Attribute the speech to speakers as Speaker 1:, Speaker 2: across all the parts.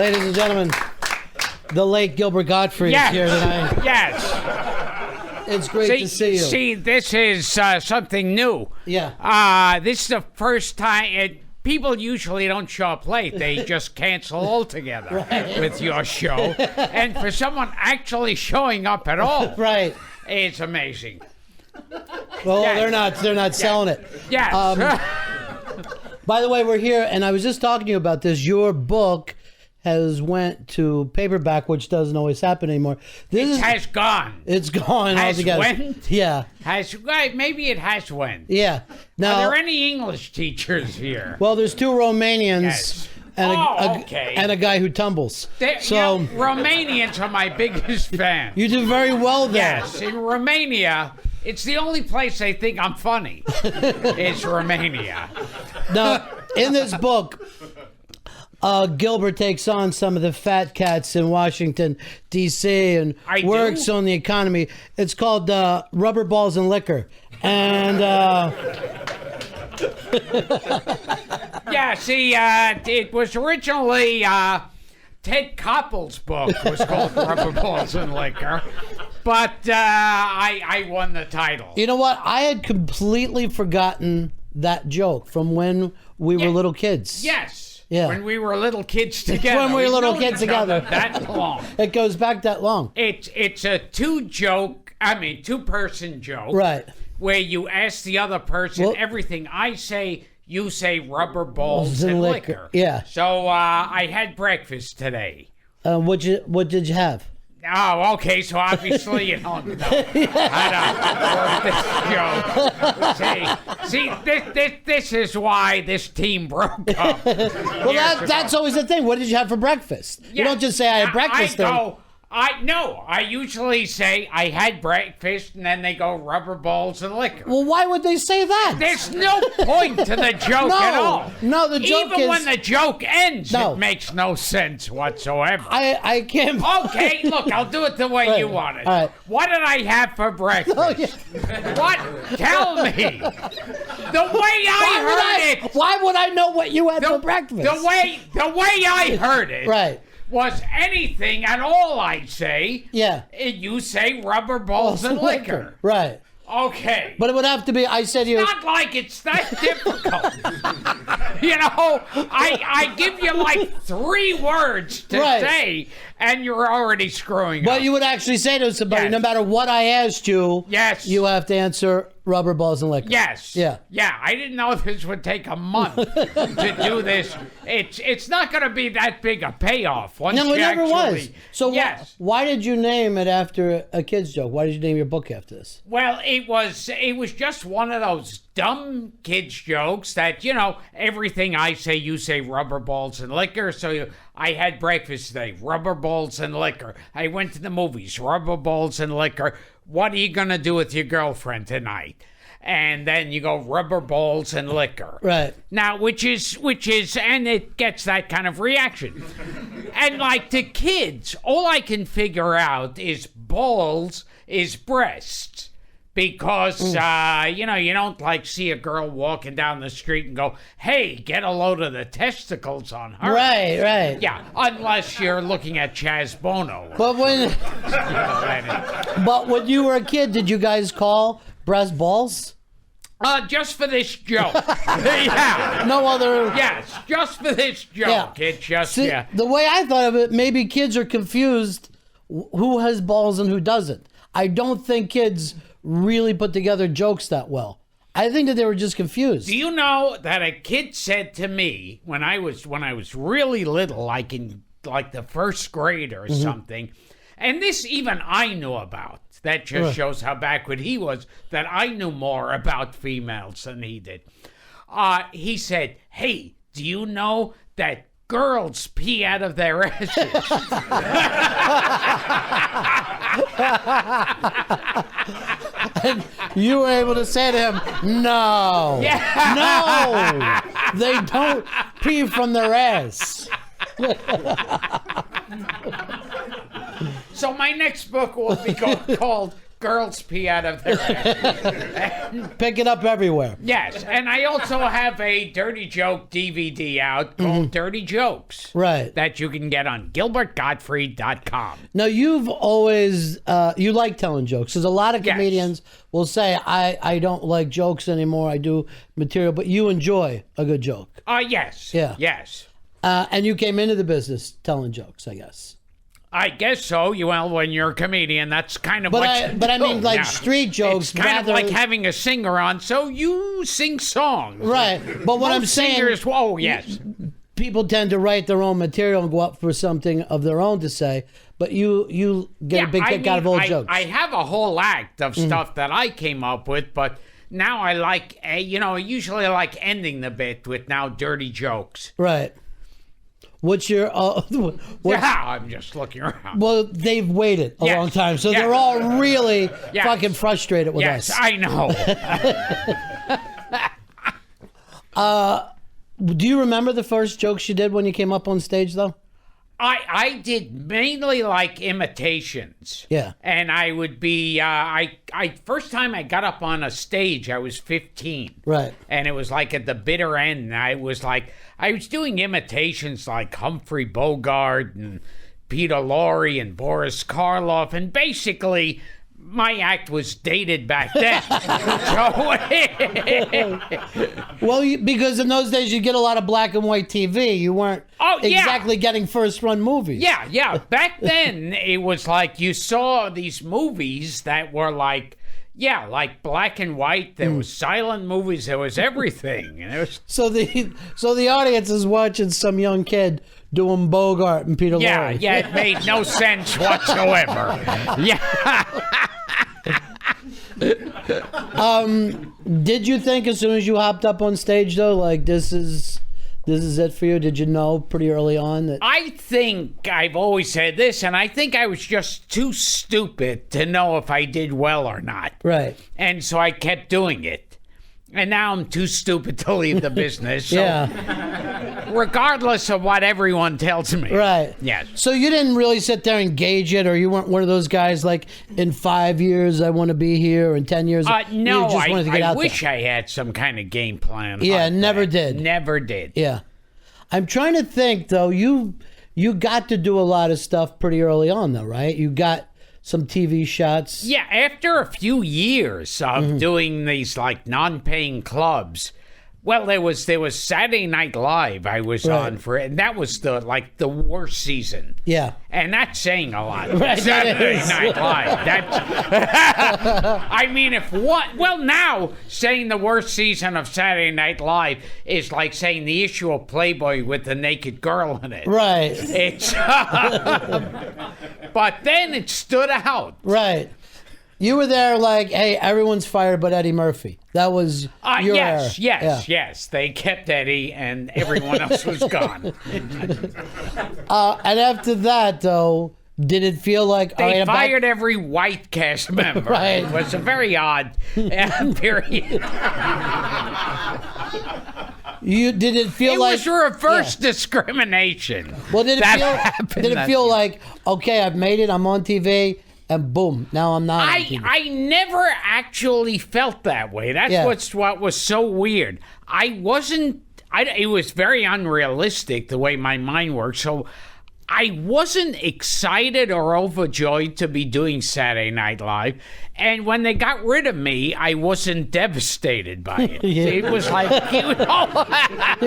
Speaker 1: Ladies and gentlemen, the late Gilbert Gottfried is here tonight.
Speaker 2: Yes.
Speaker 1: It's great to see you.
Speaker 2: See, this is something new.
Speaker 1: Yeah.
Speaker 2: This is the first time. People usually don't show up late. They just cancel altogether with your show. And for someone actually showing up at all,
Speaker 1: Right.
Speaker 2: it's amazing.
Speaker 1: Well,
Speaker 2: Yes.
Speaker 1: they're not selling it.
Speaker 2: Yes.
Speaker 1: By the way, we're here, and I was just talking to you about this. Your book has went to paperback, which doesn't always happen anymore.
Speaker 2: Has gone.
Speaker 1: It's gone
Speaker 2: Has
Speaker 1: altogether.
Speaker 2: went?
Speaker 1: Yeah.
Speaker 2: Maybe it has went.
Speaker 1: Yeah. Now,
Speaker 2: Are there any English teachers here?
Speaker 1: well, there's two Romanians
Speaker 2: Yes.
Speaker 1: and,
Speaker 2: okay.
Speaker 1: and a guy who tumbles. So
Speaker 2: Romanians are my biggest fan.
Speaker 1: you do very well there.
Speaker 2: Yes, in Romania, it's the only place they think I'm funny. It's Romania.
Speaker 1: Now, in this book, Gilbert takes on some of the fat cats in Washington, D.C. and
Speaker 2: I
Speaker 1: works
Speaker 2: do?
Speaker 1: on the economy. It's called Rubber Balls and Liquor. And
Speaker 2: Yeah, see, it was originally Ted Koppel's book was called Rubber Balls and Liquor, but I won the title.
Speaker 1: you know what? I had completely forgotten that joke from when we were little kids.
Speaker 2: Yes.
Speaker 1: Yeah.
Speaker 2: When we were little kids together.
Speaker 1: When we were
Speaker 2: We've
Speaker 1: little
Speaker 2: known
Speaker 1: kids
Speaker 2: each other
Speaker 1: together.
Speaker 2: that long.
Speaker 1: It goes back that long.
Speaker 2: It's a two-person joke.
Speaker 1: Right.
Speaker 2: Where you ask the other person
Speaker 1: Well-
Speaker 2: everything I say, you say rubber balls and liquor.
Speaker 1: Yeah.
Speaker 2: So I had breakfast today.
Speaker 1: What did you have?
Speaker 2: Oh, okay. So obviously you don't know how to work this joke. This is why this team broke up.
Speaker 1: Well, that's always the thing. What did you have for breakfast? You don't just say I had breakfast.
Speaker 2: I usually say I had breakfast, and then they go rubber balls and liquor.
Speaker 1: Well, why would they say that?
Speaker 2: There's no point to the joke at all.
Speaker 1: No, the joke
Speaker 2: Even
Speaker 1: is...
Speaker 2: when the joke ends,
Speaker 1: No.
Speaker 2: it makes no sense whatsoever.
Speaker 1: I can't...
Speaker 2: Okay, look, I'll do it the way you want it.
Speaker 1: All right.
Speaker 2: What did I have for breakfast?
Speaker 1: Oh, yeah.
Speaker 2: What? Tell me. The way I heard it.
Speaker 1: Why would I know what you had for breakfast?
Speaker 2: The way I heard it.
Speaker 1: Right.
Speaker 2: Was anything at all I say.
Speaker 1: Yeah.
Speaker 2: You say rubber balls and liquor.
Speaker 1: Right.
Speaker 2: Okay.
Speaker 1: But it would have to be, I said you...
Speaker 2: Not like it's that difficult. You know, I give you like 3 words to say, and you're already screwing up.
Speaker 1: But you would actually say to somebody,
Speaker 2: Yes.
Speaker 1: no matter what I asked you,
Speaker 2: Yes.
Speaker 1: you have to answer rubber balls and liquor.
Speaker 2: Yes.
Speaker 1: Yeah.
Speaker 2: Yeah, I didn't know this would take a month to do this. It's not going to be that big a payoff. Once
Speaker 1: No, it
Speaker 2: you
Speaker 1: never was.
Speaker 2: actually-
Speaker 1: So
Speaker 2: yes.
Speaker 1: why did you name it after a kid's joke? Why did you name your book after this?
Speaker 2: Well, it was just one of those dumb kids jokes that, you know, everything I say, you say rubber balls and liquor. So I had breakfast today, rubber balls and liquor. I went to the movies, rubber balls and liquor. What are you going to do with your girlfriend tonight? And then you go rubber balls and liquor.
Speaker 1: Right.
Speaker 2: Now, which is, and it gets that kind of reaction. And like to kids, all I can figure out is balls is breasts. Because, you know, you don't like see a girl walking down the street and go, hey, get a load of the testicles on her.
Speaker 1: Right.
Speaker 2: Yeah, unless you're looking at Chaz Bono.
Speaker 1: But when you were a kid, did you guys call breast balls?
Speaker 2: Just for this joke. Yeah.
Speaker 1: No other...
Speaker 2: Yes, just for this joke.
Speaker 1: Yeah.
Speaker 2: It just,
Speaker 1: See, the way I thought of it, maybe kids are confused who has balls and who doesn't. I don't think kids really put together jokes that well. I think that they were just confused.
Speaker 2: Do you know that a kid said to me when I was really little, like in like the first grade or something, and this even I knew about. That just shows how backward he was, that I knew more about females than he did. He said, hey, do you know that girls pee out of their asses?
Speaker 1: And you were able to say to him, no.
Speaker 2: Yeah.
Speaker 1: No. They don't pee from their ass.
Speaker 2: So my next book will be called girls pee out of their ass.
Speaker 1: Pick it up everywhere.
Speaker 2: Yes, and I also have a dirty joke DVD out called Dirty Jokes.
Speaker 1: Right.
Speaker 2: That you can get on gilbertgottfried.com.
Speaker 1: Now, you've always, you like telling jokes. There's a lot of
Speaker 2: Yes.
Speaker 1: comedians will say, I don't like jokes anymore. I do material, but you enjoy a good joke.
Speaker 2: Yes.
Speaker 1: Yeah.
Speaker 2: Yes.
Speaker 1: And you came into the business telling jokes, I guess.
Speaker 2: I guess so. Well, when you're a comedian, that's kind of
Speaker 1: But
Speaker 2: what
Speaker 1: I,
Speaker 2: you
Speaker 1: but I
Speaker 2: do.
Speaker 1: mean, like
Speaker 2: Yeah.
Speaker 1: street jokes.
Speaker 2: It's kind of
Speaker 1: rather-
Speaker 2: like having a singer on, so you sing songs.
Speaker 1: Right. But what I'm
Speaker 2: Most
Speaker 1: saying,
Speaker 2: singers, oh, yes.
Speaker 1: people tend to write their own material and go up for something of their own to say. But you get a big kick out of old jokes.
Speaker 2: I have a whole act of stuff that I came up with, but now I like, usually I like ending the bit with now dirty jokes.
Speaker 1: Right. What's your...
Speaker 2: Yeah, I'm just looking around.
Speaker 1: Well, they've waited a
Speaker 2: Yes.
Speaker 1: long time, so
Speaker 2: Yes.
Speaker 1: they're all really
Speaker 2: Yes.
Speaker 1: fucking frustrated with
Speaker 2: Yes,
Speaker 1: us.
Speaker 2: I know.
Speaker 1: Do you remember the first jokes you did when you came up on stage, though?
Speaker 2: I did mainly like imitations.
Speaker 1: Yeah.
Speaker 2: And I would be, first time I got up on a stage, I was 15.
Speaker 1: Right.
Speaker 2: And it was like at the bitter end. I was doing imitations like Humphrey Bogart and Peter Lorre and Boris Karloff. And basically, my act was dated back then.
Speaker 1: Well, because in those days you get a lot of black and white TV. You weren't exactly getting first run movies.
Speaker 2: Yeah. Back then, it was like you saw these movies that were like black and white. There was silent movies. There was everything. And it was,
Speaker 1: So the audience is watching some young kid doing Bogart and Peter Lorre.
Speaker 2: yeah, it made no sense whatsoever. Yeah.
Speaker 1: Did you think as soon as you hopped up on stage though, like this is it for you? Did you know pretty early on that?
Speaker 2: I think I've always said this, and I think I was just too stupid to know if I did well or not.
Speaker 1: Right.
Speaker 2: And so I kept doing it. And now I'm too stupid to leave the business. So
Speaker 1: Yeah.
Speaker 2: regardless of what everyone tells me.
Speaker 1: Right.
Speaker 2: Yes.
Speaker 1: So you didn't really sit there and gauge it, or you weren't one of those guys like, in 5 years I want to be here, in 10 years.
Speaker 2: No,
Speaker 1: you just wanted to get
Speaker 2: I
Speaker 1: out
Speaker 2: wish
Speaker 1: there.
Speaker 2: I had some kind of game plan.
Speaker 1: Yeah,
Speaker 2: like
Speaker 1: never
Speaker 2: that.
Speaker 1: did.
Speaker 2: Never did.
Speaker 1: Yeah. I'm trying to think though. You got to do a lot of stuff pretty early on though, right? You got some TV shots.
Speaker 2: Yeah, after a few years of doing these like non-paying clubs, well, there was Saturday Night Live I was on for it, and that was the worst season.
Speaker 1: Yeah.
Speaker 2: And that's saying a lot.
Speaker 1: Right, that
Speaker 2: Saturday
Speaker 1: is.
Speaker 2: Night Live. I mean, now saying the worst season of Saturday Night Live is like saying the issue of Playboy with the naked girl in it.
Speaker 1: Right.
Speaker 2: It's, but then it stood out.
Speaker 1: Right. You were there like, hey, everyone's fired but Eddie Murphy. That was your era.
Speaker 2: Yes. They kept Eddie, and everyone else was gone.
Speaker 1: And after that, though, did it feel like all
Speaker 2: They
Speaker 1: right, I'm back-
Speaker 2: fired every white cast member.
Speaker 1: Right.
Speaker 2: It was a very odd period.
Speaker 1: Did it feel
Speaker 2: It
Speaker 1: like
Speaker 2: was reverse discrimination.
Speaker 1: Well, did
Speaker 2: that
Speaker 1: it
Speaker 2: happened
Speaker 1: feel? Did it
Speaker 2: that
Speaker 1: feel
Speaker 2: year.
Speaker 1: like okay, I've made it, I'm on TV, and boom, now I'm not on TV.
Speaker 2: I never actually felt that way. That's
Speaker 1: Yeah.
Speaker 2: what was so weird. It was very unrealistic the way my mind works. So I wasn't excited or overjoyed to be doing Saturday Night Live. And when they got rid of me, I wasn't devastated by it.
Speaker 1: Yeah.
Speaker 2: It was like,
Speaker 1: You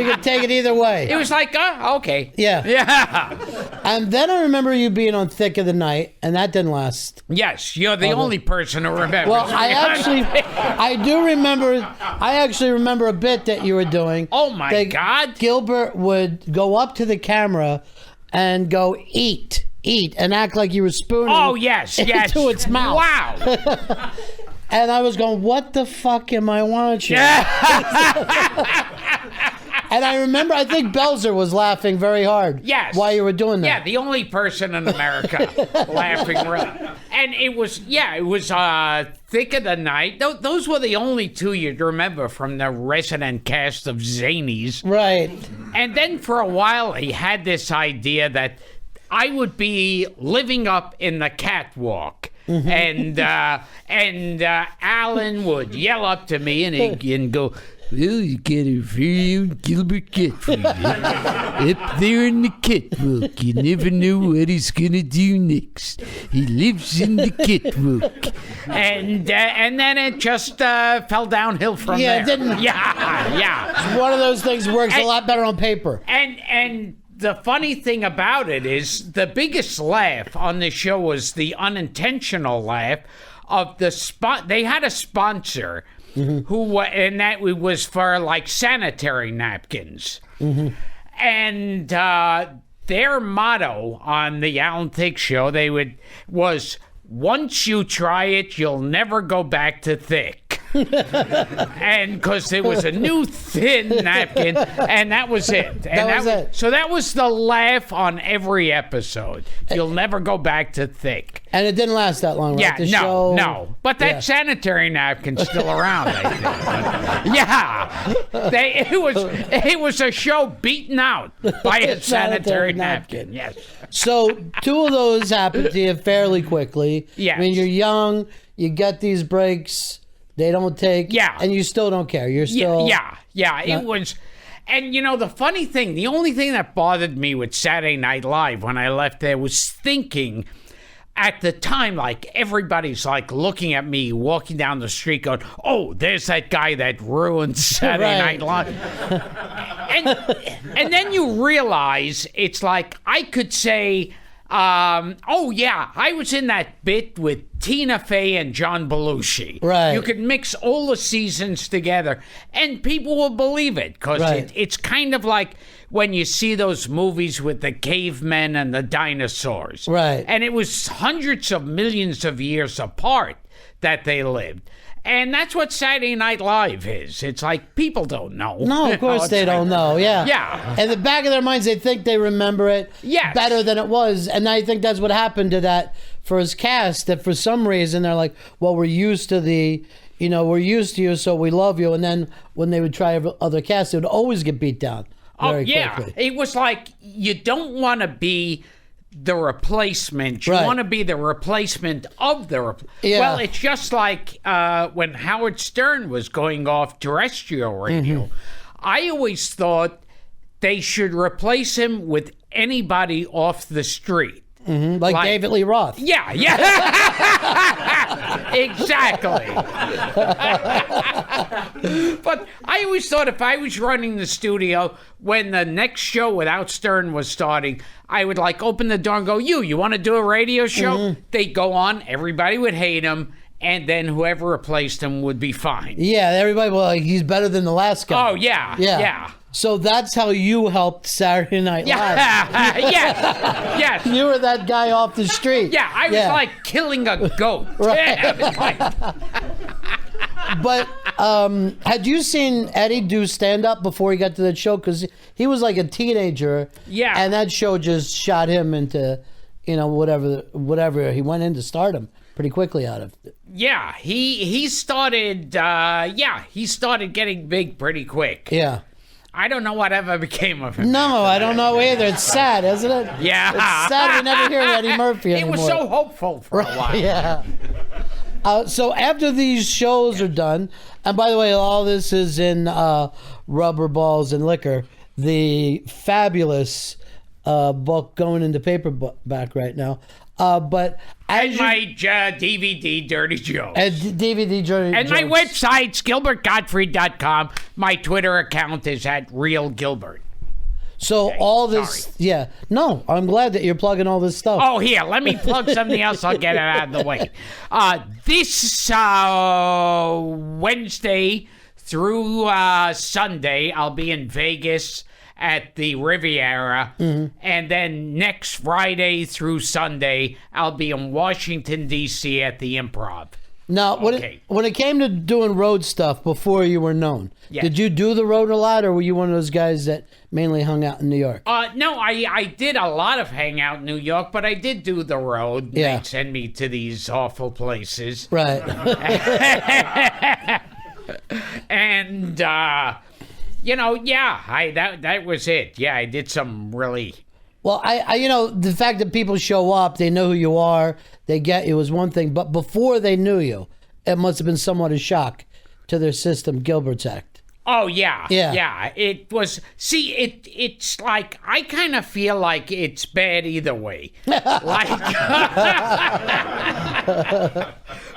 Speaker 1: can take it either way.
Speaker 2: it was like, okay.
Speaker 1: Yeah.
Speaker 2: Yeah.
Speaker 1: And then I remember you being on Thick of the Night, and that didn't last.
Speaker 2: Yes, you're the only person who remembers.
Speaker 1: Well, I actually remember a bit that you were doing.
Speaker 2: Oh, my
Speaker 1: that
Speaker 2: God.
Speaker 1: Gilbert would go up to the camera and go, eat, and act like you were spooning into its mouth.
Speaker 2: Wow.
Speaker 1: And I was going, what the fuck am I watching? And I remember, I think Belzer was laughing very hard while you were doing that.
Speaker 2: Yeah, the only person in America laughing. And it was Thick of the Night. Those were the only two you'd remember from the resident cast of Zanies.
Speaker 1: Right.
Speaker 2: And then for a while, he had this idea that I would be living up in the catwalk. and Alan would yell up to me and go, "Well, you got a very own Gilbert Gottfried up there in the catwalk. You never know what he's gonna do next. He lives in the catwalk." And then it just fell downhill from there.
Speaker 1: It didn't.
Speaker 2: Yeah.
Speaker 1: One of those things works a lot better on paper.
Speaker 2: And the funny thing about it is the biggest laugh on the show was the unintentional laugh of the spot. They had a sponsor who, and that was for like sanitary napkins. And their motto on the Alan Thicke show, was, "Once you try it, you'll never go back to thick." And because it was a new thin napkin, and that was it. And
Speaker 1: that was it.
Speaker 2: So that was the laugh on every episode. You'll never go back to thick.
Speaker 1: And it didn't last that long, right?
Speaker 2: Yeah, no. But that sanitary napkin's still around, I think. It was a show beaten out by a sanitary napkin. Yes.
Speaker 1: So 2 of those happened to you fairly quickly.
Speaker 2: Yes.
Speaker 1: I mean, you're young, you get these breaks, they don't take, and you still don't care. You're still...
Speaker 2: Yeah. It was... And, the funny thing, the only thing that bothered me with Saturday Night Live when I left there was thinking... At the time, like, everybody's, like, looking at me walking down the street going, "Oh, there's that guy that ruined Saturday Night Live." and then you realize it's like I could say, "Oh, yeah, I was in that bit with Tina Fey and John Belushi."
Speaker 1: Right.
Speaker 2: You could mix all the seasons together, and people will believe it because it's kind of like when you see those movies with the cavemen and the dinosaurs.
Speaker 1: Right.
Speaker 2: And it was hundreds of millions of years apart that they lived. And that's what Saturday Night Live is. It's like people don't know.
Speaker 1: No, of course they don't know. Yeah.
Speaker 2: Yeah.
Speaker 1: In the back of their minds, they think they remember it better than it was. And I think that's what happened to that first cast, that for some reason they're like, well, we're used to we're used to you, so we love you. And then when they would try other casts, they would always get beat down. Quickly.
Speaker 2: It was like you don't want to be the replacement. You want to be the replacement of the Well, it's just like when Howard Stern was going off terrestrial radio. I always thought they should replace him with anybody off the street.
Speaker 1: Like David Lee Roth.
Speaker 2: Yeah. Exactly. But I always thought if I was running the studio, when the next show without Stern was starting, I would open the door and go, you want to do a radio show? They'd go on, everybody would hate him, and then whoever replaced him would be fine.
Speaker 1: Yeah, everybody was like, he's better than the last guy.
Speaker 2: Oh, yeah.
Speaker 1: So that's how you helped Saturday Night Live.
Speaker 2: Yes.
Speaker 1: You were that guy off the street.
Speaker 2: Yeah, I was like killing a goat.
Speaker 1: But had you seen Eddie do stand-up before he got to that show? Because he was like a teenager. Yeah. And that show just shot him into, whatever. He went into stardom pretty quickly out of it.
Speaker 2: Yeah, he started getting big pretty quick.
Speaker 1: Yeah.
Speaker 2: I don't know whatever became of him.
Speaker 1: No, I don't know either. It's sad, isn't it?
Speaker 2: Yeah.
Speaker 1: It's sad we never hear Eddie Murphy anymore.
Speaker 2: He was so hopeful for a while.
Speaker 1: Yeah. So after these shows are done, and by the way, all this is in Rubber Balls and Liquor, the fabulous book going into paperback right now. But
Speaker 2: and my DVD Dirty Jokes.
Speaker 1: And DVD Dirty
Speaker 2: Jokes. And my website's gilbertgottfried.com. My Twitter account is @RealGilbert.
Speaker 1: So all this, no, I'm glad that you're plugging all this stuff.
Speaker 2: Oh, here, let me plug something else. I'll get it out of the way. This Wednesday through Sunday, I'll be in Vegas at the Riviera, and then next Friday through Sunday, I'll be in Washington, D.C. at the Improv.
Speaker 1: Now, when it came to doing road stuff before you were known, did you do the road a lot, or were you one of those guys that mainly hung out in New York?
Speaker 2: No, I did a lot of hang out in New York, but I did do the road.
Speaker 1: Yeah.
Speaker 2: They'd send me to these awful places.
Speaker 1: Right.
Speaker 2: And, that was it. Yeah, I did some really
Speaker 1: Well, the fact that people show up, they know who you are, they get you is one thing. But before they knew you, it must have been somewhat a shock to their system, Gilbert's Act.
Speaker 2: Oh, yeah. It was, it's like, I kind of feel like it's bad either way. Like,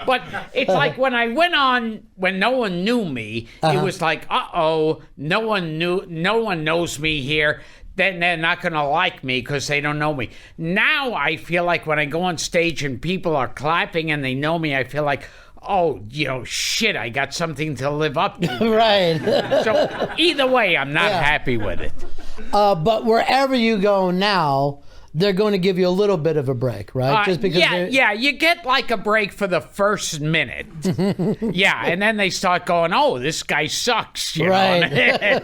Speaker 2: but it's like when I went on, when no one knew me, it was like, no one knows me here. Then they're not going to like me because they don't know me. Now I feel like when I go on stage and people are clapping and they know me, I feel like, oh, shit, I got something to live up to.
Speaker 1: Right.
Speaker 2: So either way, I'm not happy with it.
Speaker 1: But wherever you go now, they're going to give you a little bit of a break, right?
Speaker 2: Just because you get like a break for the first minute. Yeah, and then they start going, oh, this guy sucks. You know?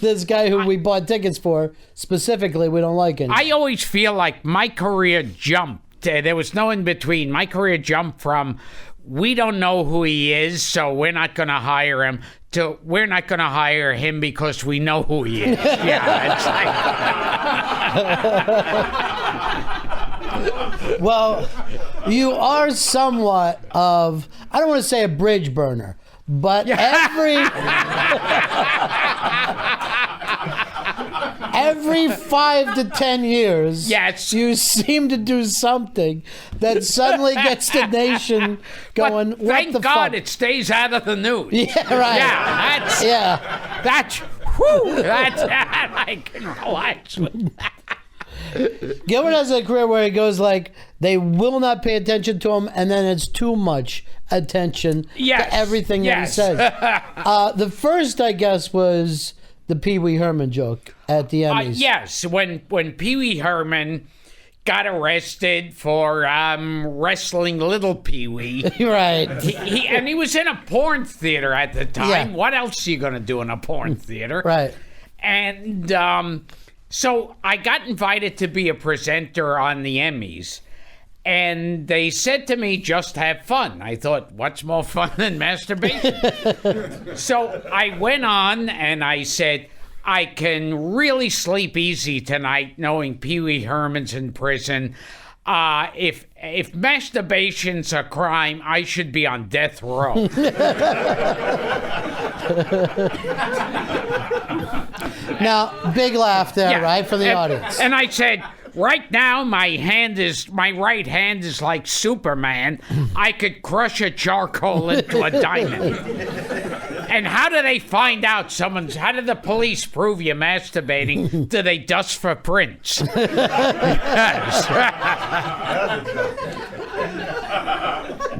Speaker 1: This guy who we bought tickets for, specifically, we don't like him.
Speaker 2: I always feel like my career jumped. There was no in between. My career jumped from, we don't know who he is, so we're not going to hire him, to we're not going to hire him because we know who he is. Yeah,
Speaker 1: it's like... Well, you are somewhat of, I don't want to say a bridge burner, but every 5 to 10 years, you seem to do something that suddenly gets the nation going.
Speaker 2: But thank God it stays out of the news.
Speaker 1: Yeah, right.
Speaker 2: That's I can relax with that.
Speaker 1: Gilbert has a career where he goes like, they will not pay attention to him, and then it's too much attention to everything that he says. The first, I guess, was the Pee Wee Herman joke at the Emmys.
Speaker 2: Yes, when Pee Wee Herman got arrested for wrestling little Pee Wee.
Speaker 1: Right.
Speaker 2: He was in a porn theater at the time. Yeah. What else are you going to do in a porn theater?
Speaker 1: Right.
Speaker 2: And so I got invited to be a presenter on the Emmys. And they said to me, just have fun. I thought, what's more fun than masturbation? So I went on and I said, I can really sleep easy tonight knowing Pee Wee Herman's in prison. If masturbation's a crime, I should be on death row.
Speaker 1: Now, big laugh there, right, from the audience.
Speaker 2: And I said, right now, my right hand is like Superman. I could crush a charcoal into a diamond. And how do they find out how do the police prove you're masturbating? Do they dust for prints?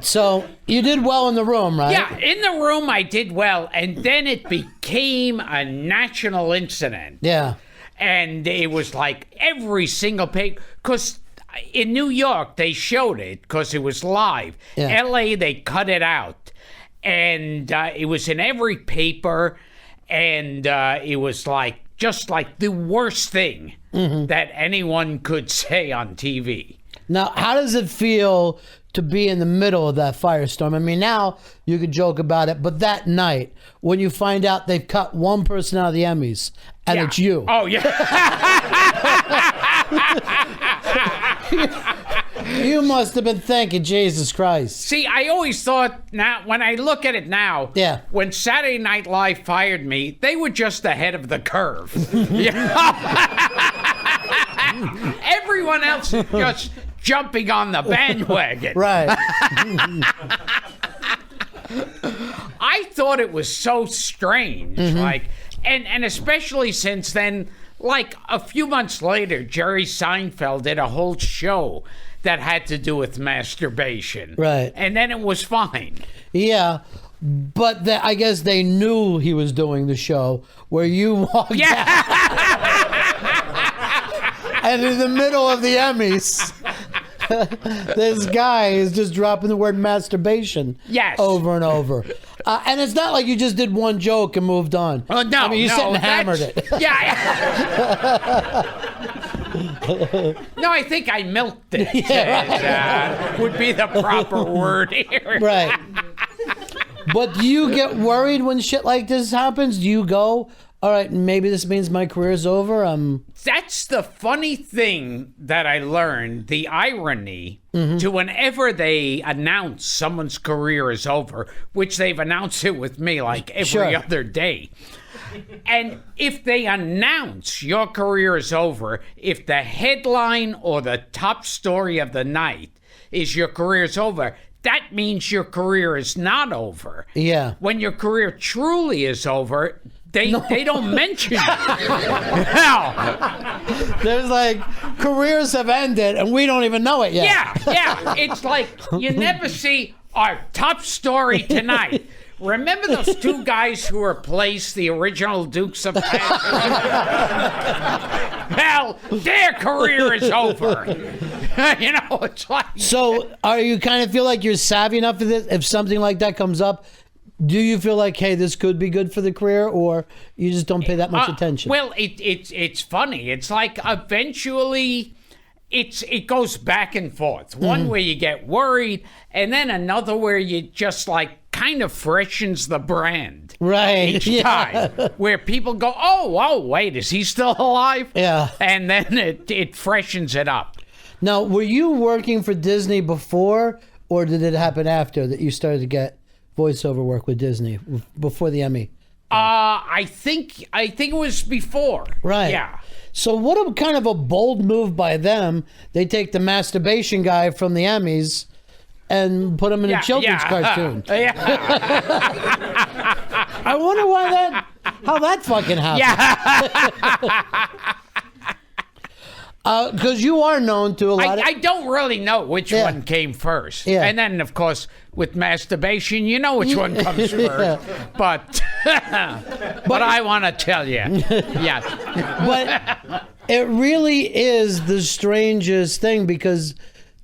Speaker 1: So you did well in the room, right?
Speaker 2: Yeah, in the room I did well, and then it became a national incident.
Speaker 1: Yeah.
Speaker 2: And it was like every single paper, because in New York they showed it because it was live. Yeah. LA, they cut it out. And it was in every paper, and it was like just like the worst thing that anyone could say on TV.
Speaker 1: Now, how does it feel to be in the middle of that firestorm? I mean, now you could joke about it, but that night, when you find out they've cut one person out of the Emmys, and it's you.
Speaker 2: Oh, yeah.
Speaker 1: You must have been thinking, Jesus Christ.
Speaker 2: See, I always thought, now, when I look at it now, when Saturday Night Live fired me, they were just ahead of the curve. Everyone else is just jumping on the bandwagon.
Speaker 1: Right.
Speaker 2: I thought it was so strange, and especially since then, like a few months later, Jerry Seinfeld did a whole show that had to do with masturbation.
Speaker 1: Right.
Speaker 2: And then it was fine.
Speaker 1: Yeah. But I guess they knew he was doing the show where you walked out. And in the middle of the Emmys, this guy is just dropping the word masturbation over and over. And it's not like you just did one joke and moved on.
Speaker 2: Oh, no,
Speaker 1: I mean, you sat and hammered it.
Speaker 2: Yeah. No, I think I milked it. Would be the proper word here.
Speaker 1: Right. But do you get worried when shit like this happens? Do you go, all right, maybe this means my career's over.
Speaker 2: That's the funny thing that I learned, the irony to whenever they announce someone's career is over, which they've announced it with me like every other day. And if they announce your career is over, if the headline or the top story of the night is your career is over, that means your career is not over.
Speaker 1: Yeah.
Speaker 2: When your career truly is over, they don't mention it.
Speaker 1: There's like, careers have ended and we don't even know it yet.
Speaker 2: Yeah. It's like you never see our top story tonight. Remember those two guys who replaced the original Dukes of Hazzard? Well, their career is over. It's like...
Speaker 1: So, are you kind of feel like you're savvy enough for this? If something like that comes up, do you feel like, hey, this could be good for the career, or you just don't pay that much attention?
Speaker 2: Well, it's funny. It's like eventually... It goes back and forth. One where you get worried, and then another where you just like kind of freshens the brand.
Speaker 1: Right.
Speaker 2: Each time. Where people go, oh, wait, is he still alive?
Speaker 1: Yeah.
Speaker 2: And then it freshens it up.
Speaker 1: Now, were you working for Disney before, or did it happen after that you started to get voiceover work with Disney, before the Emmy?
Speaker 2: I think it was before.
Speaker 1: Right.
Speaker 2: Yeah.
Speaker 1: So what a kind of a bold move by them. They take the masturbation guy from the Emmys and put him in a children's cartoon. I wonder how that fucking happened. Because you are known to a lot
Speaker 2: I don't really know which one came first.
Speaker 1: Yeah.
Speaker 2: And then, of course, with masturbation, you know which one comes first. But I want to tell you. Yes.
Speaker 1: But it really is the strangest thing, because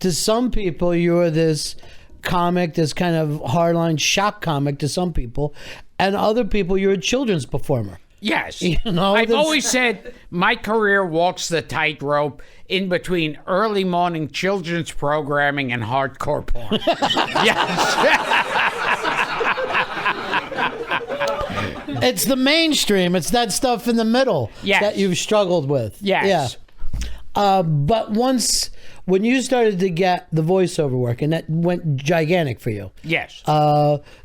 Speaker 1: to some people, you're this comic, this kind of hardline shock comic to some people, and other people, you're a children's performer.
Speaker 2: Yes. I've always said my career walks the tightrope in between early morning children's programming and hardcore porn. Yes.
Speaker 1: It's the mainstream. It's that stuff in the middle that you've struggled with.
Speaker 2: Yes.
Speaker 1: Yeah. But when you started to get the voiceover work, and that went gigantic for you.
Speaker 2: Yes.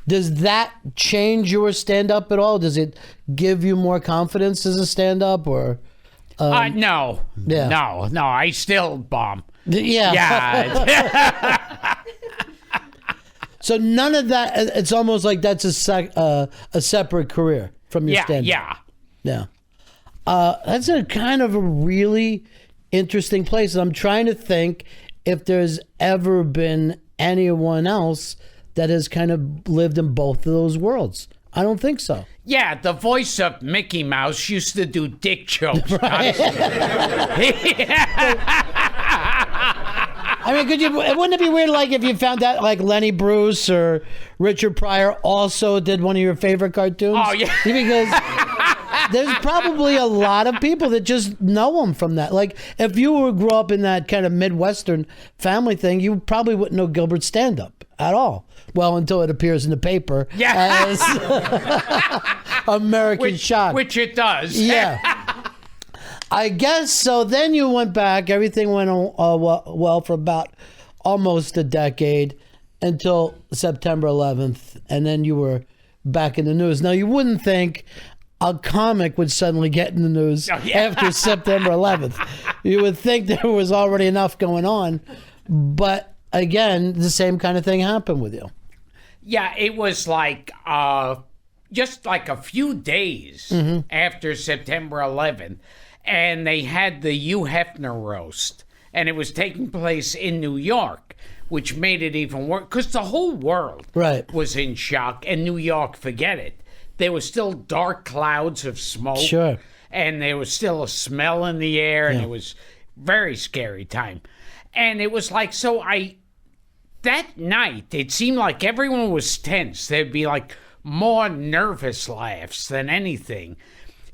Speaker 1: Does that change your stand-up at all? Does it give you more confidence as a stand-up, or?
Speaker 2: No.
Speaker 1: Yeah.
Speaker 2: No. I still bomb.
Speaker 1: Yeah.
Speaker 2: Yeah.
Speaker 1: So none of that. It's almost like that's a separate career from your stand-up. Yeah. That's a kind of a really interesting place. I'm trying to think if there's ever been anyone else that has kind of lived in both of those worlds. I don't think so.
Speaker 2: Yeah, the voice of Mickey Mouse used to do dick jokes.
Speaker 1: Right. I mean, wouldn't it be weird, like, if you found out, like, Lenny Bruce or Richard Pryor also did one of your favorite cartoons?
Speaker 2: Oh, yeah.
Speaker 1: Because there's probably a lot of people that just know him from that. Like, if you grew up in that kind of Midwestern family thing, you probably wouldn't know Gilbert's stand-up at all. Well, until it appears in the paper as American Shock.
Speaker 2: Which it does.
Speaker 1: Yeah. I guess so. Then you went back. Everything went well for about almost a decade until September 11th. And then you were back in the news. Now, you wouldn't think a comic would suddenly get in the news after September 11th. You would think there was already enough going on. But again, the same kind of thing happened with you.
Speaker 2: Yeah, it was like just like a few days after September 11th. And they had the Hugh Hefner roast. And it was taking place in New York, which made it even worse. Because the whole world was in shock. And New York, forget it. There was still dark clouds of smoke.
Speaker 1: Sure.
Speaker 2: And there was still a smell in the air. And it was very scary time. And it was like, that night, it seemed like everyone was tense. There'd be like more nervous laughs than anything.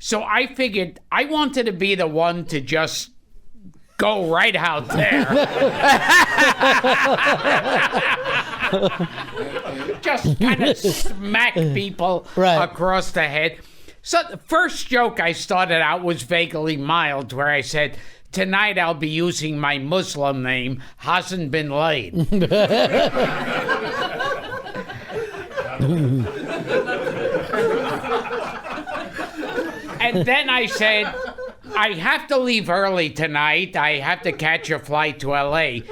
Speaker 2: So I figured I wanted to be the one to just go right out there. Just kind of smack people across the head. So the first joke I started out was vaguely mild, where I said, tonight I'll be using my Muslim name, Hasn't Been Laid. And then I said, I have to leave early tonight. I have to catch a flight to L.A.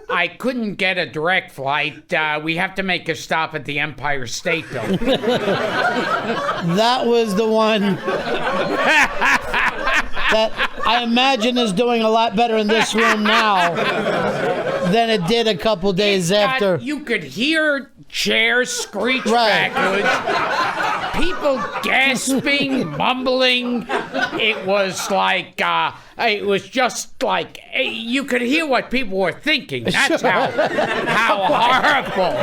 Speaker 2: I couldn't get a direct flight. We have to make a stop at the Empire State Building.
Speaker 1: That was the one that I imagine is doing a lot better in this room now than it did a couple days after.
Speaker 2: You could hear chairs screech backwards, people gasping, mumbling. It was like, it was just like, you could hear what people were thinking. That's how horrible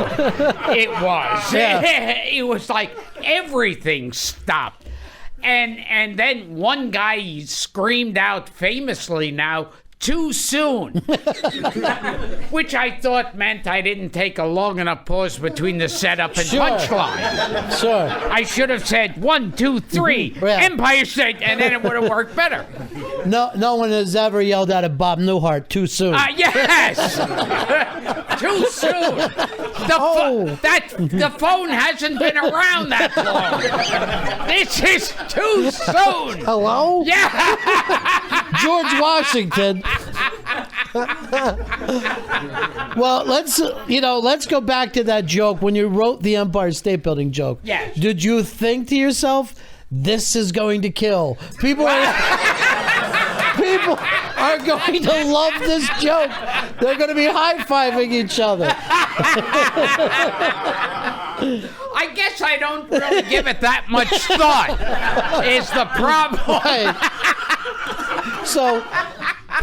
Speaker 2: it was.
Speaker 1: Yeah.
Speaker 2: It was like everything stopped. And then one guy screamed out famously now, too soon, which I thought meant I didn't take a long enough pause between the setup and punchline.
Speaker 1: Sure.
Speaker 2: I should have said 1, 2, 3, Empire State, and then it would have worked better.
Speaker 1: No one has ever yelled out at Bob Newhart, too soon.
Speaker 2: Yes! Too soon. The phone hasn't been around that long. This is too soon.
Speaker 1: Hello?
Speaker 2: Yeah.
Speaker 1: George Washington. Well, let's go back to that joke when you wrote the Empire State Building joke.
Speaker 2: Yes.
Speaker 1: Did you think to yourself, this is going to kill? People are going to love this joke. They're going to be high-fiving each other.
Speaker 2: I guess I don't really give it that much thought, is the problem.
Speaker 1: Right. So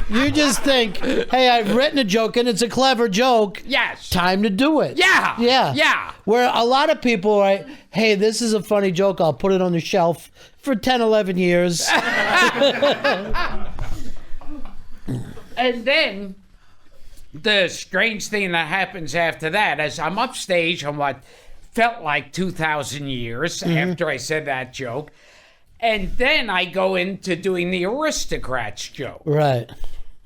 Speaker 1: you just think, hey, I've written a joke and it's a clever joke.
Speaker 2: Yes.
Speaker 1: Time to do it.
Speaker 2: Yeah.
Speaker 1: Yeah.
Speaker 2: Yeah.
Speaker 1: Where a lot of people are, hey, this is a funny joke. I'll put it on the shelf for 10, 11 years.
Speaker 2: And then the strange thing that happens after that is I'm upstage on what felt like 2,000 years after I said that joke. And then I go into doing the aristocrats joke.
Speaker 1: Right.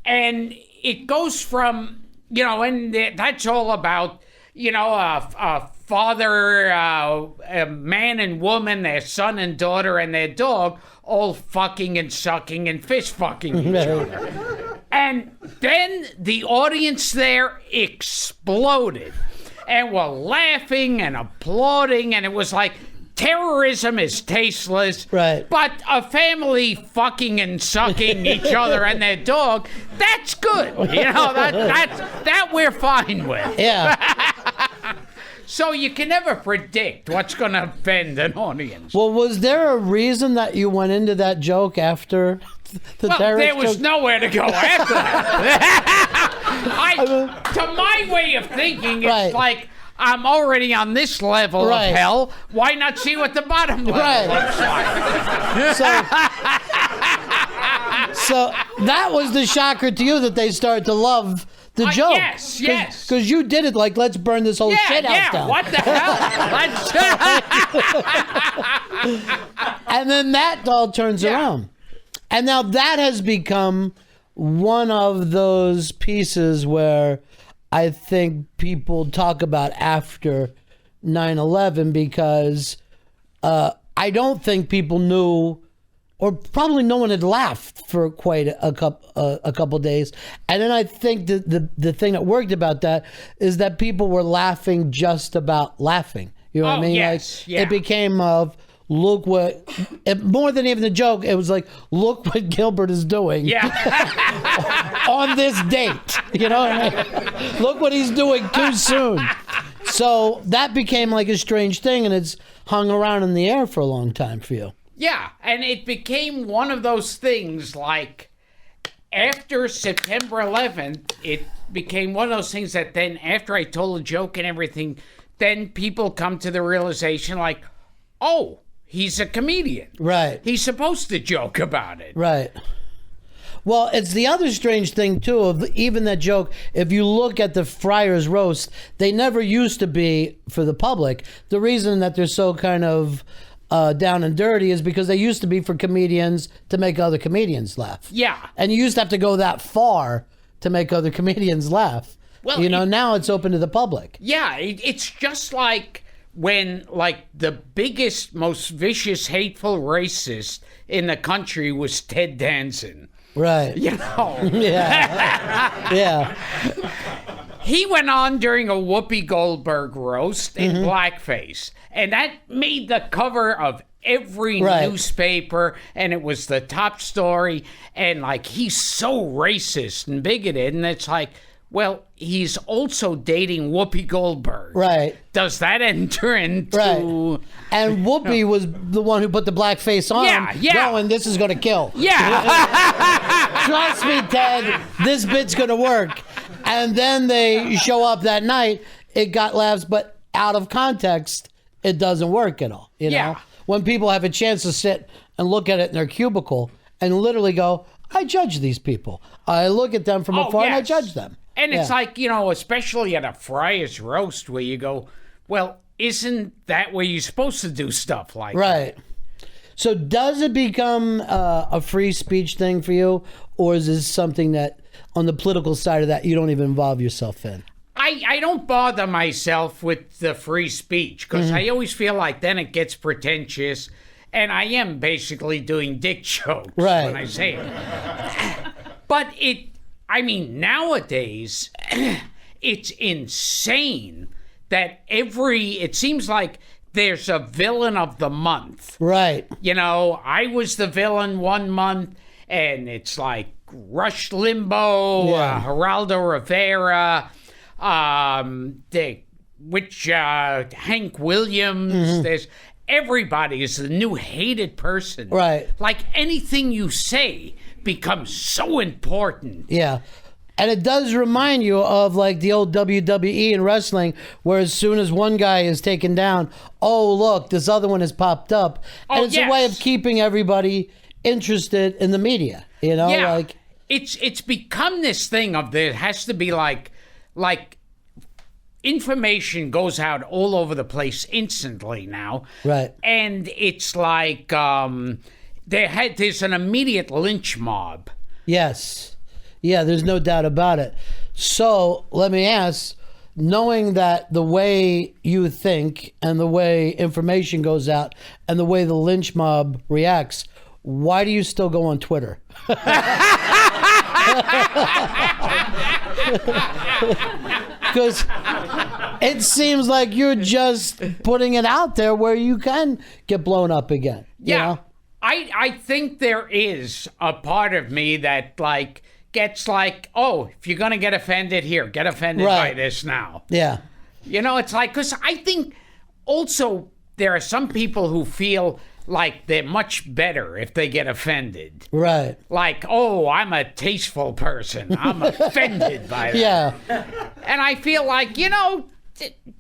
Speaker 2: And it goes from, and that's all about, a father, a man and woman, their son and daughter, and their dog all fucking and sucking and fist fucking each other. And then the audience there exploded and were laughing and applauding, and it was like, terrorism is tasteless,
Speaker 1: right?
Speaker 2: But a family fucking and sucking each other and their dog, that's good. That we're fine with.
Speaker 1: Yeah.
Speaker 2: So you can never predict what's going to offend an audience.
Speaker 1: Well, was there a reason that you went into that joke after the terrorist
Speaker 2: there was
Speaker 1: joke?
Speaker 2: nowhere to go after that. To my way of thinking, it's like, I'm already on this level of hell. Why not see what the bottom level looks like?
Speaker 1: So that was the shocker to you that they started to love the joke.
Speaker 2: Yes.
Speaker 1: Because you did it like, let's burn this whole shit house down.
Speaker 2: What the hell?
Speaker 1: And then that all turns around. And now that has become one of those pieces where I think people talk about after 9/11 because I don't think people knew, or probably no one had laughed for quite a couple days. And then I think the thing that worked about that is that people were laughing just about laughing. You know what I mean?
Speaker 2: Yes,
Speaker 1: It became of, look what, more than even the joke, it was like, look what Gilbert is doing on this date. You know what I mean? Look what he's doing too soon. So that became like a strange thing, and it's hung around in the air for a long time for you.
Speaker 2: Yeah, and it became one of those things like after September 11th, it became one of those things that then after I told a joke and everything, then people come to the realization like, oh, he's a comedian.
Speaker 1: Right.
Speaker 2: He's supposed to joke about it.
Speaker 1: Right. Well, it's the other strange thing, too, of even that joke. If you look at the Friars Roast, they never used to be for the public. The reason that they're so kind of down and dirty is because they used to be for comedians to make other comedians laugh.
Speaker 2: Yeah.
Speaker 1: And you used to have to go that far to make other comedians laugh. Well, now it's open to the public.
Speaker 2: Yeah, it's just like when, like, the biggest, most vicious, hateful racist in the country was Ted Danson.
Speaker 1: Right.
Speaker 2: You know?
Speaker 1: Yeah. Yeah.
Speaker 2: He went on during a Whoopi Goldberg roast in blackface, and that made the cover of every newspaper, and it was the top story, and, like, he's so racist and bigoted, and it's like, well, he's also dating Whoopi Goldberg.
Speaker 1: Right.
Speaker 2: Does that enter into...
Speaker 1: Right. And Whoopi was the one who put the black face on him, going, this is going to kill.
Speaker 2: Yeah.
Speaker 1: Trust me, Ted, this bit's going to work. And then they show up that night, it got laughs, but out of context, it doesn't work at all. You know? When people have a chance to sit and look at it in their cubicle and literally go, I judge these people. I look at them from afar and I judge them.
Speaker 2: And it's like, you know, especially at a Friar's roast where you go, well, isn't that where you're supposed to do stuff like that?
Speaker 1: Right. So does it become a free speech thing for you? Or is this something that on the political side of that you don't even involve yourself in?
Speaker 2: I don't bother myself with the free speech because I always feel like then it gets pretentious and I am basically doing dick jokes when I say it. But nowadays, it's insane that it seems like there's a villain of the month. Right. You know, I was the villain one month, and it's like Rush Limbaugh, Geraldo Rivera, Hank Williams. Everybody is the new hated person. Right. Like anything you say becomes so important.
Speaker 1: Yeah. And it does remind you of like the old WWE in wrestling, where as soon as one guy is taken down, oh, look, this other one has popped up. And it's a way of keeping everybody interested in the media, you know?
Speaker 2: Yeah.
Speaker 1: Like
Speaker 2: it's become this thing of there has to be like information goes out all over the place instantly now. Right. And it's like there's an immediate lynch mob.
Speaker 1: Yes. Yeah, there's no doubt about it. So let me ask, knowing that the way you think and the way information goes out and the way the lynch mob reacts, why do you still go on Twitter? Because it seems like you're just putting it out there where you can get blown up again.
Speaker 2: Yeah.
Speaker 1: You know?
Speaker 2: I think there is a part of me that like gets like, oh, if you're going to get offended here, get offended by this now. Yeah. You know, it's like, because I think also there are some people who feel like they're much better if they get offended. Right. Like, oh, I'm a tasteful person. I'm offended by that. Yeah. And I feel like, you know,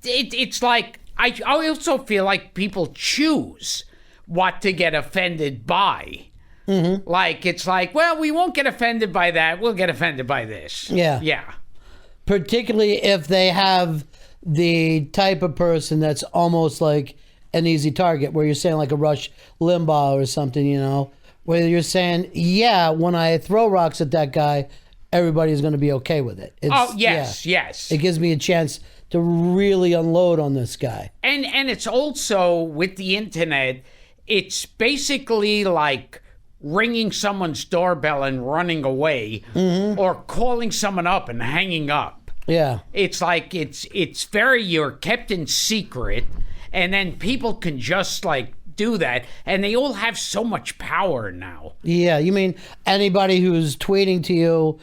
Speaker 2: it's like, I also feel like people choose what to get offended by. Mm-hmm. Like, it's like, well, we won't get offended by that. We'll get offended by this. Yeah. Yeah. Particularly if they have the type of person that's almost like an easy target, where you're saying like a Rush Limbaugh or something, you know, where you're saying, yeah, when I throw rocks at that guy, everybody's going to be okay with it. Yes. It gives me a chance to really unload on this guy. And it's also with the internet, it's basically like ringing someone's doorbell and running away, or calling someone up and hanging up. Yeah. It's like, it's very, you're kept in secret, and then people can just like do that, and they all have so much power now. Yeah, you mean anybody who's tweeting to you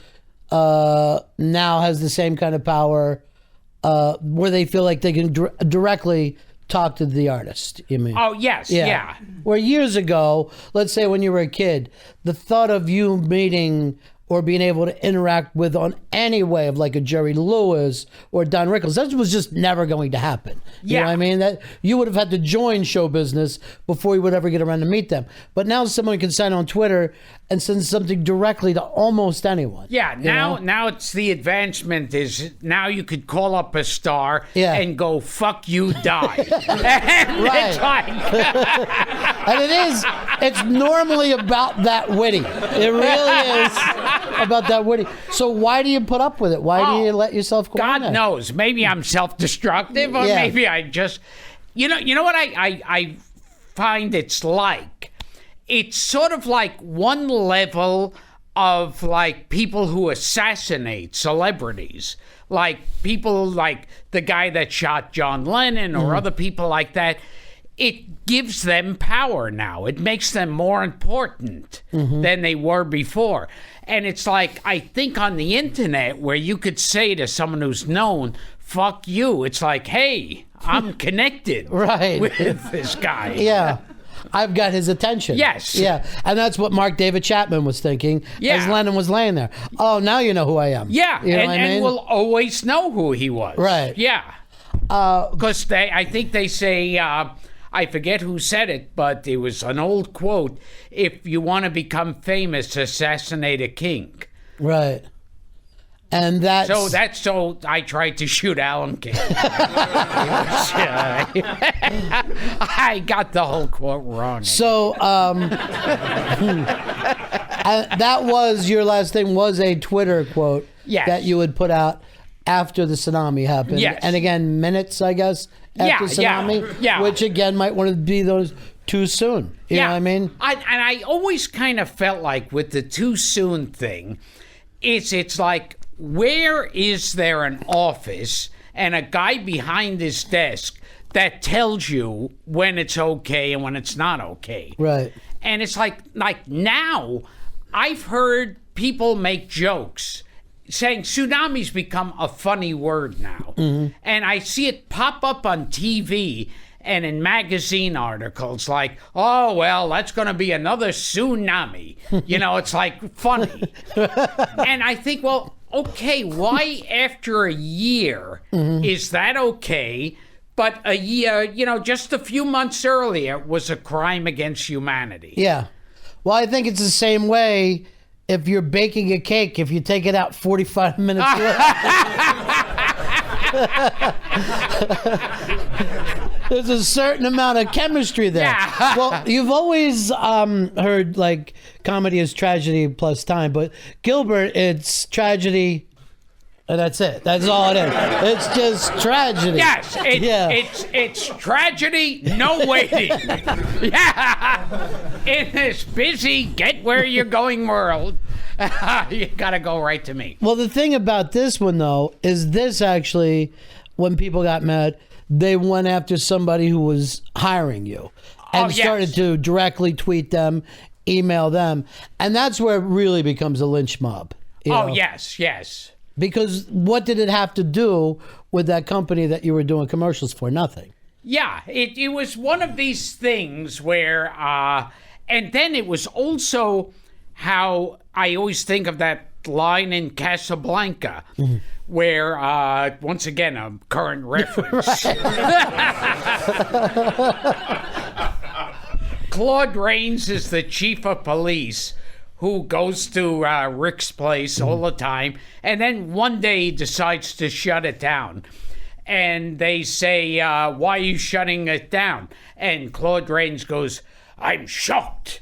Speaker 2: now has the same kind of power where they feel like they can directly talk to the artist, you mean? Oh, yes, yeah. Where years ago, let's say when you were a kid, the thought of you meeting
Speaker 1: or being able to interact with on any way of like a Jerry Lewis or Don Rickles. That was just never going to happen. You know what I mean? That you would have had to join show business before you would ever get around to meet them. But now someone can sign on Twitter and send something directly to almost anyone.
Speaker 2: Yeah, now it's the advancement is now you could call up a star and go, fuck you, die. And
Speaker 1: right.
Speaker 2: It's like...
Speaker 1: and it's normally about that witty. It really is about that witty. So why do you put up with it? Why do you let yourself go on there?
Speaker 2: God knows. Maybe I'm self-destructive or maybe I just... You know what I find it's like? It's sort of like one level of like people who assassinate celebrities, like people like the guy that shot John Lennon or other people like that. It gives them power now. It makes them more important than they were before. And it's like, I think on the internet where you could say to someone who's known, fuck you, it's like, hey, I'm connected with this guy.
Speaker 1: Yeah. I've got his attention.
Speaker 2: Yes.
Speaker 1: Yeah. And that's what Mark David Chapman was thinking as Lennon was laying there. Oh, now you know who I am.
Speaker 2: Yeah.
Speaker 1: You know what I mean?
Speaker 2: And we'll always know who he was.
Speaker 1: Right.
Speaker 2: Yeah. Because I think they say, I forget who said it, but it was an old quote. If you want to become famous, assassinate a king.
Speaker 1: Right. And
Speaker 2: so I tried to shoot Alan King. I got the whole quote wrong.
Speaker 1: So that was your last thing, was a Twitter quote that you would put out after the tsunami happened.
Speaker 2: Yes.
Speaker 1: And again, minutes, I guess, after tsunami, which again might want to be those too soon. You know what I mean?
Speaker 2: I always kind of felt like with the too soon thing, it's like, where is there an office and a guy behind his desk that tells you when it's okay and when it's not okay?
Speaker 1: Right.
Speaker 2: And it's like now I've heard people make jokes saying tsunami's become a funny word now. And I see it pop up on TV and in magazine articles like, oh, well, that's going to be another tsunami. You know, it's like funny. And I think, well, okay, why after a year is that okay? But a year, just a few months earlier was a crime against humanity.
Speaker 1: Yeah. Well, I think it's the same way if you're baking a cake, if you take it out 45 minutes later. There's a certain amount of chemistry there.
Speaker 2: Yeah.
Speaker 1: Well, you've always heard like comedy is tragedy plus time, but Gilbert, it's tragedy, and that's it. That's all it is. It's just tragedy.
Speaker 2: Yes, it's tragedy, no waiting. In this busy, get where you're going world, you gotta go right to me.
Speaker 1: Well, the thing about this one, though, is this actually, when people got mad, they went after somebody who was hiring you and started to directly tweet them, email them. And that's where it really becomes a lynch mob. You know?
Speaker 2: Yes.
Speaker 1: Because what did it have to do with that company that you were doing commercials for? Nothing.
Speaker 2: Yeah, it was one of these things where, and then it was also how I always think of that line in Casablanca, where, once again, a current reference. Claude Rains is the chief of police who goes to Rick's place all the time, and then one day he decides to shut it down. And they say, why are you shutting it down? And Claude Rains goes, I'm shocked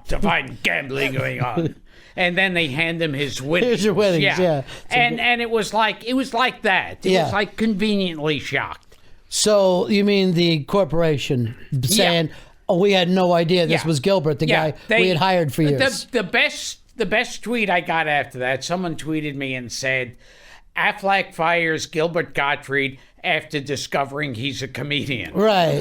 Speaker 2: to find gambling going on. And then they hand him his winnings.
Speaker 1: Here's your winnings, yeah.
Speaker 2: And it was like that. It was like conveniently shocked.
Speaker 1: So you mean the corporation saying, oh, we had no idea this was Gilbert, the guy we had hired for years.
Speaker 2: The best tweet I got after that, someone tweeted me and said, Affleck fires Gilbert Gottfried after discovering he's a comedian.
Speaker 1: Right.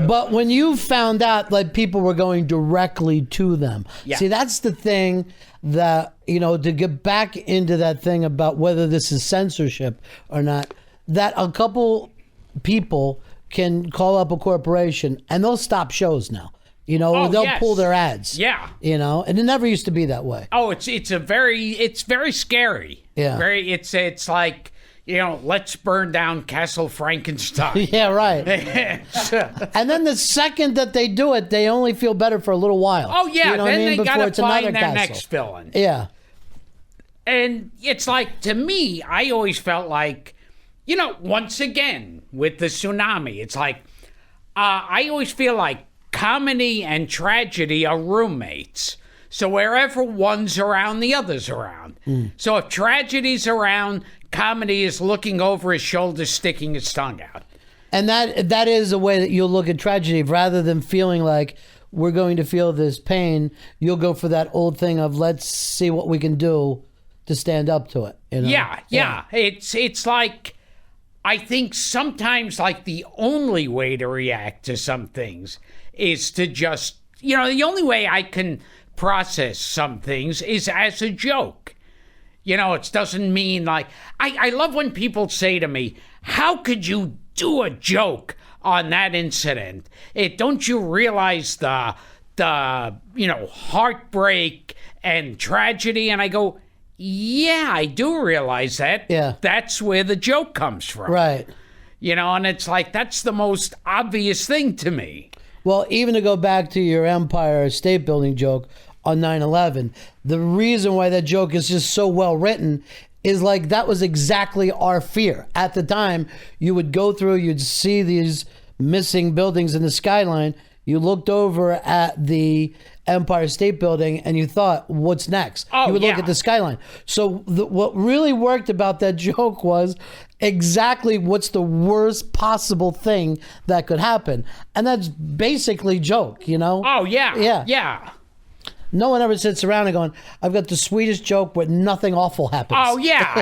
Speaker 1: But when you found out like people were going directly to them, see, that's the thing that, to get back into that thing about whether this is censorship or not, that a couple people can call up a corporation and they'll stop shows now. They'll pull their ads.
Speaker 2: Yeah.
Speaker 1: And it never used to be that way.
Speaker 2: Oh, it's very scary.
Speaker 1: Yeah.
Speaker 2: It's like, let's burn down Castle Frankenstein.
Speaker 1: Yeah, right. And then the second that they do it, they only feel better for a little while.
Speaker 2: Oh, yeah. Then they got to find their
Speaker 1: castle.
Speaker 2: next villain.
Speaker 1: Yeah.
Speaker 2: And it's like, to me, I always felt like, once again, with the Tsunami, it's like, I always feel like comedy and tragedy are roommates. So wherever one's around, the other's around. So if tragedy's around, comedy is looking over his shoulder, sticking his tongue out.
Speaker 1: And that is a way that you'll look at tragedy. Rather than feeling like we're going to feel this pain, you'll go for that old thing of let's see what we can do to stand up to it.
Speaker 2: Yeah. It's like, I think sometimes like the only way to react to some things is to just, the only way I can process some things is as a joke. It doesn't mean like, I love when people say to me, how could you do a joke on that incident? Don't you realize the heartbreak and tragedy? And I go, yeah, I do realize that.
Speaker 1: Yeah.
Speaker 2: That's where the joke comes from.
Speaker 1: Right.
Speaker 2: And it's like, that's the most obvious thing to me.
Speaker 1: Well, even to go back to your Empire State Building joke on 9/11, the reason why that joke is just so well written is like that was exactly our fear. At the time, you would go through, you'd see these missing buildings in the skyline. You looked over at the Empire State Building and you thought, what's next? You would look at the skyline. So what really worked about that joke was exactly what's the worst possible thing that could happen. And that's basically joke,
Speaker 2: Oh, yeah.
Speaker 1: Yeah.
Speaker 2: Yeah.
Speaker 1: No one ever sits around and going, I've got the sweetest joke where nothing awful happens.
Speaker 2: Oh, yeah.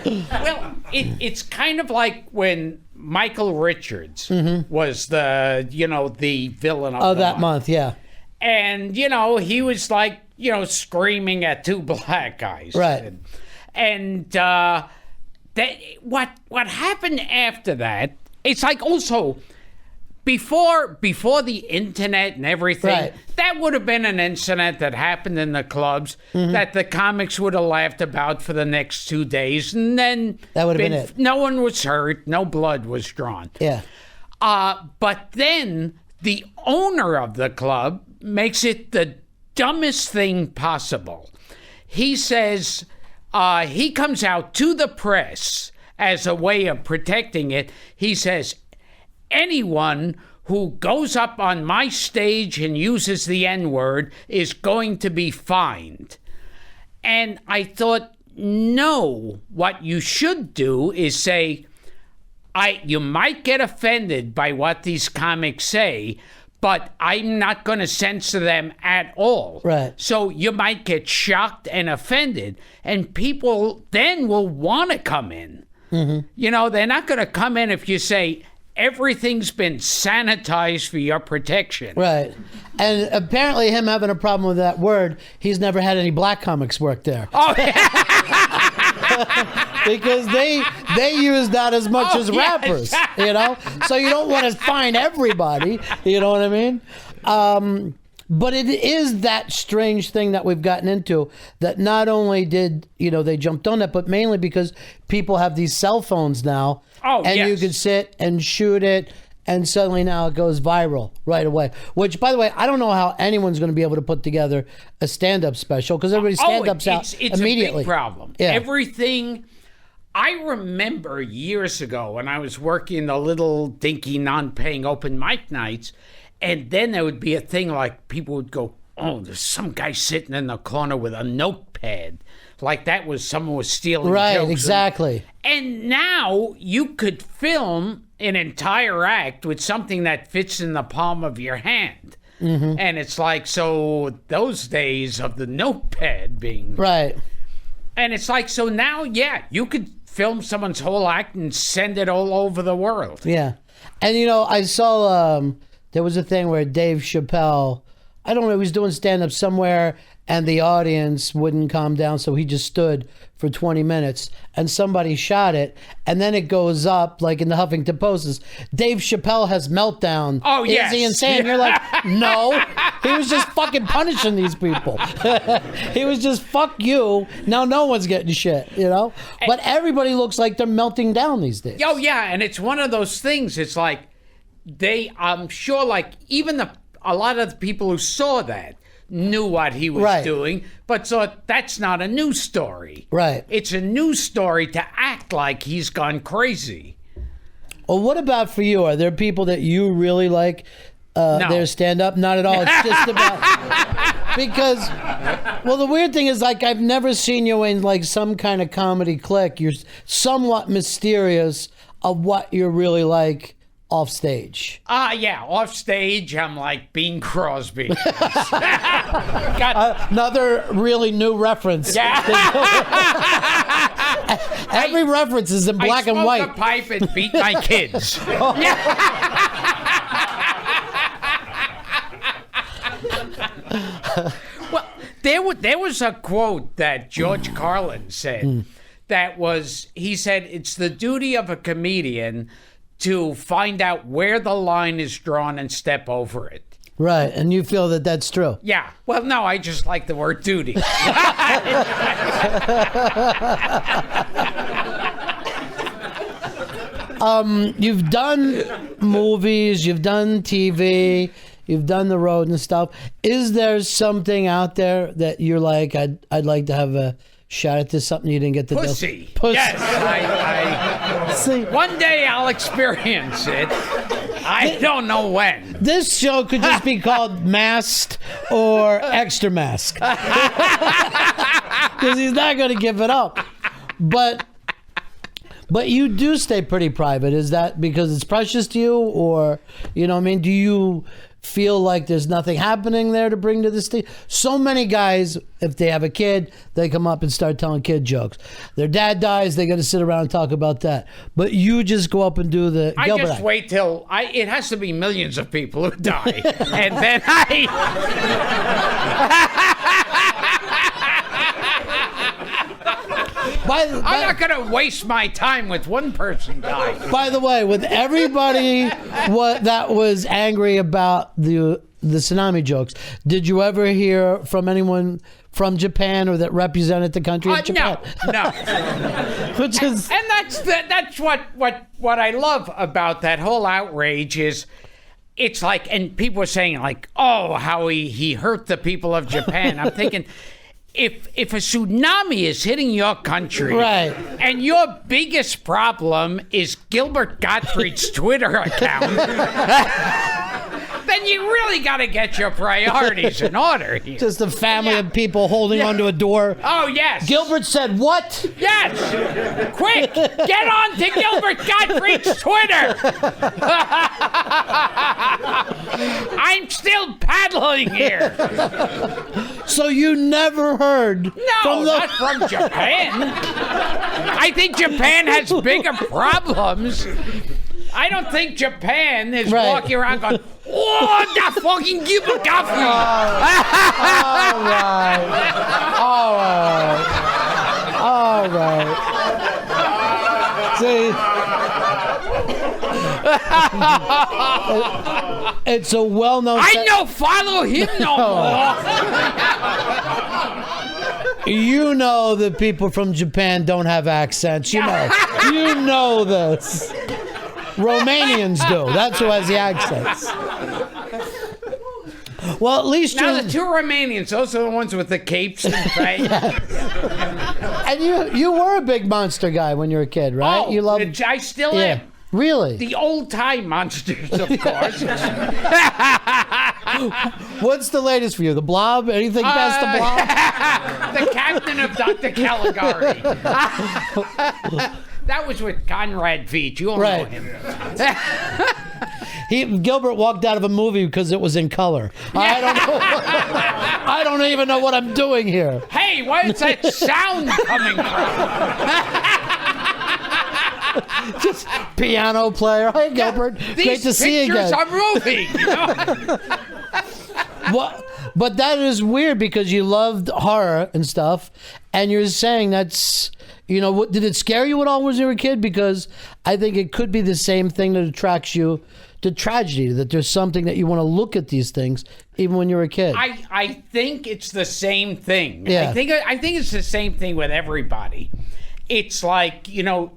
Speaker 2: Well, it's kind of like when Michael Richards was the villain of
Speaker 1: that month, yeah.
Speaker 2: And, he was like, screaming at two black guys.
Speaker 1: Right.
Speaker 2: And what happened after that, it's like also before the internet and everything,
Speaker 1: right.
Speaker 2: That would have been an incident that happened in the clubs that the comics would have laughed about for the next 2 days, and then
Speaker 1: that would have been it.
Speaker 2: No one was hurt, no blood was drawn.
Speaker 1: Yeah.
Speaker 2: But then the owner of the club makes it the dumbest thing possible. He says he comes out to the press as a way of protecting it. He says, anyone who goes up on my stage and uses the N-word is going to be fined. And I thought, no, what you should do is say, you might get offended by what these comics say, but I'm not going to censor them at all.
Speaker 1: Right.
Speaker 2: So you might get shocked and offended, and people then will want to come in. They're not going to come in if you say, everything's been sanitized for your protection.
Speaker 1: Right. And apparently him having a problem with that word, he's never had any black comics work there.
Speaker 2: Oh, yeah.
Speaker 1: Because they use that as much as rappers, So you don't want to fine everybody, you know what I mean? But it is that strange thing that we've gotten into, that not only did, they jumped on that, but mainly because people have these cell phones now.
Speaker 2: Oh,
Speaker 1: and
Speaker 2: yes.
Speaker 1: you could sit and shoot it, and suddenly now it goes viral right away. Which, by the way, I don't know how anyone's going to be able to put together a stand-up special, because everybody stand-ups out immediately.
Speaker 2: It's a big problem.
Speaker 1: Yeah.
Speaker 2: Everything. I remember years ago when I was working the little dinky non-paying open mic nights, and then there would be a thing like people would go, oh, there's some guy sitting in the corner with a notepad. Like that was someone was stealing
Speaker 1: right,
Speaker 2: jokes.
Speaker 1: Exactly.
Speaker 2: And now you could film an entire act with something that fits in the palm of your hand. And it's like, so those days of the notepad being...
Speaker 1: Right.
Speaker 2: And it's like, so now, yeah, you could film someone's whole act and send it all over the world.
Speaker 1: Yeah. And, I saw... there was a thing where Dave Chappelle I don't know, he was doing stand-up somewhere and the audience wouldn't calm down, so he just stood for 20 minutes and somebody shot it, and then it goes up like in the Huffington Post is Dave Chappelle has meltdown.
Speaker 2: Oh, yes.
Speaker 1: Is he insane? You're like, no. He was just fucking punishing these people. He was just, fuck you. Now no one's getting shit, you know? But everybody looks like they're melting down these days.
Speaker 2: Oh, yeah, and it's one of those things. It's like I'm sure, like, even a lot of the people who saw that knew what he was doing, but thought that's not a news story.
Speaker 1: Right.
Speaker 2: It's a news story to act like he's gone crazy.
Speaker 1: Well, what about for you? Are there people that you really like
Speaker 2: No.
Speaker 1: their stand-up? Not at all. It's just about... Because, well, the weird thing is, like, I've never seen you in, like, some kind of comedy clique. You're somewhat mysterious of what you're really like off stage.
Speaker 2: Yeah, off stage, I'm like Bing Crosby.
Speaker 1: Another really new reference.
Speaker 2: Yeah.
Speaker 1: Every reference is in black and white.
Speaker 2: I smoke a pipe and beat my kids. Well, there was a quote that George Carlin said he said, it's the duty of a comedian to find out where the line is drawn and step over it.
Speaker 1: Right, and you feel that that's true.
Speaker 2: Yeah. Well, no, I just like the word duty.
Speaker 1: You've done movies, you've done TV, you've done the road and stuff. Is there something out there that you're like, I'd like to have a shot at this, something you didn't get to
Speaker 2: Pussy.
Speaker 1: do? Pussy.
Speaker 2: Yes.
Speaker 1: See,
Speaker 2: one day I'll experience it. I don't know when.
Speaker 1: this show could just be called Masked or Extra Mask. Because he's not going to give it up. But you do stay pretty private. Is that because it's precious to you? Or, you know what I mean? Do you feel like there's nothing happening there to bring to the stage? So many guys, if they have a kid, they come up and start telling kid jokes. Their dad dies, they got to sit around and talk about that. But you just go up and do the
Speaker 2: I
Speaker 1: Gilbert
Speaker 2: just
Speaker 1: act.
Speaker 2: wait till it has to be millions of people who die. And then I'm not going to waste my time with one person dying.
Speaker 1: By the way, with everybody that was angry about the Tsunami jokes, did you ever hear from anyone from Japan or that represented the country of Japan?
Speaker 2: No.
Speaker 1: Which is,
Speaker 2: and that's what I love about that whole outrage is, it's like, and people are saying like, oh, how he hurt the people of Japan. I'm thinking, if a tsunami is hitting your country,
Speaker 1: right,
Speaker 2: and your biggest problem is Gilbert Gottfried's Twitter account, then you really got to get your priorities in order here.
Speaker 1: just a family of people holding onto a door.
Speaker 2: Oh, yes.
Speaker 1: Gilbert said what?
Speaker 2: Yes. Quick, get on to Gilbert Gottfried's Twitter. I'm still paddling here.
Speaker 1: So you never heard
Speaker 2: not from Japan. I think Japan has bigger problems. I don't think Japan is walking around going, oh, that fucking Gilbert Gottfried.
Speaker 1: All right. See, it's a well-known...
Speaker 2: I don't follow him no more.
Speaker 1: You know that people from Japan don't have accents. You know. You know this. Romanians do. That's who has the accents. Well, at least
Speaker 2: now the two Romanians, those are the ones with the capes and face.
Speaker 1: And you were a big monster guy when you were a kid, right?
Speaker 2: Oh,
Speaker 1: you loved.
Speaker 2: I still am.
Speaker 1: Really?
Speaker 2: The old-time monsters, of course.
Speaker 1: What's the latest for you? The Blob? Anything past the Blob?
Speaker 2: The captain of Dr. Caligari. That was with Conrad Veach. You all know him.
Speaker 1: Gilbert walked out of a movie because it was in color. Yeah. I don't know. I don't even know what I'm doing here.
Speaker 2: Hey, where's that sound coming from?
Speaker 1: Just piano player. Hey, Gilbert. Great to see you again.
Speaker 2: These pictures are moving. You know?
Speaker 1: But that is weird because you loved horror and stuff, and you're saying that's, did it scare you at all when you were a kid? Because I think it could be the same thing that attracts you to tragedy, that there's something that you want to look at these things even when you're a kid.
Speaker 2: I think it's the same thing.
Speaker 1: Yeah.
Speaker 2: I think it's the same thing with everybody. It's like, you'll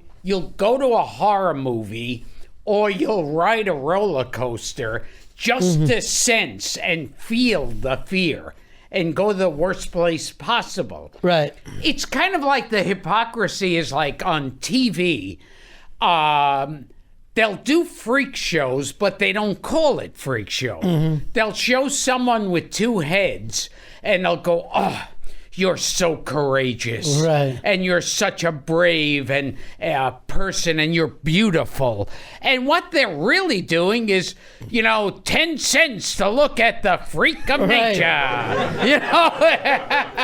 Speaker 2: go to a horror movie or you'll ride a roller coaster just to sense and feel the fear and go to the worst place possible.
Speaker 1: Right.
Speaker 2: It's kind of like the hypocrisy is like on TV. They'll do freak shows, but they don't call it freak show. They'll show someone with two heads and they'll go, oh, you're so courageous,
Speaker 1: right?
Speaker 2: And you're such a brave and person, and you're beautiful. And what they're really doing is, 10 cents to look at the freak of nature.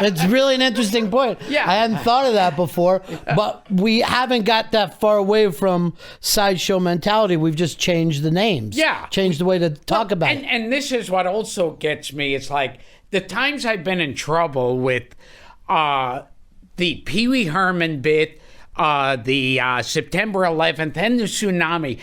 Speaker 1: It's really an interesting point.
Speaker 2: Yeah.
Speaker 1: I hadn't thought of that before, but we haven't got that far away from sideshow mentality. We've just changed the names.
Speaker 2: Yeah,
Speaker 1: changed the way to talk about it.
Speaker 2: And this is what also gets me. It's like the times I've been in trouble with the Pee Wee Herman bit, the September 11th, and the tsunami.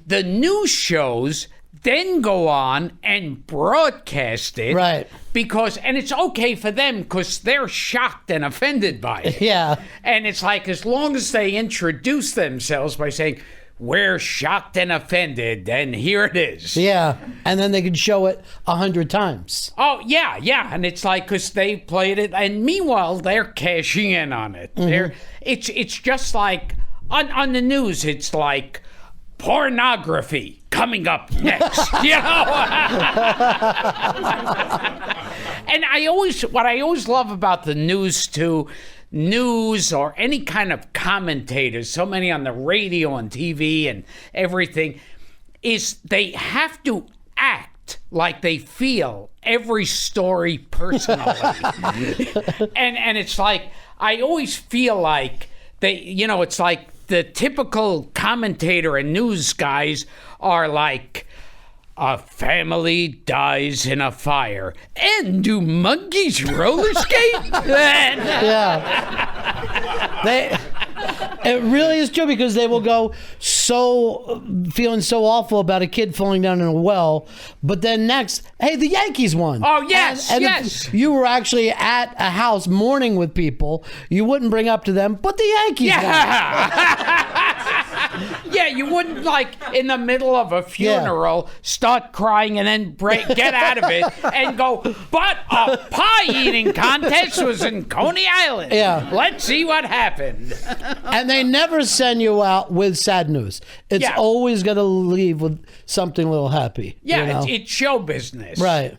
Speaker 2: The news shows then go on and broadcast it.
Speaker 1: Right.
Speaker 2: And it's okay for them because they're shocked and offended by it.
Speaker 1: Yeah.
Speaker 2: And it's like, as long as they introduce themselves by saying, we're shocked and offended, and here it is.
Speaker 1: Yeah, and then they could show it 100 times.
Speaker 2: Oh, yeah. And it's like, because they played it, and meanwhile, they're cashing in on it. It's just like, on the news, it's like, pornography coming up next, And what I always love about the news, too, news or any kind of commentators, so many on the radio and TV and everything, is they have to act like they feel every story personally. and it's like, I always feel like it's like the typical commentator and news guys are like, a family dies in a fire. And do monkeys roller skate?
Speaker 1: Yeah. It really is true, because they will go feeling so awful about a kid falling down in a well, but then next, hey, the Yankees won.
Speaker 2: Oh, yes,
Speaker 1: and
Speaker 2: yes.
Speaker 1: If you were actually at a house mourning with people, you wouldn't bring up to them, but the Yankees won.
Speaker 2: Yeah, you wouldn't, like, in the middle of a funeral, start crying and then get out of it and go, but a pie-eating contest was in Coney Island.
Speaker 1: Yeah.
Speaker 2: Let's see what happened.
Speaker 1: And they never send you out with sad news. It's always going to leave with something a little happy.
Speaker 2: Yeah, it's show business.
Speaker 1: Right.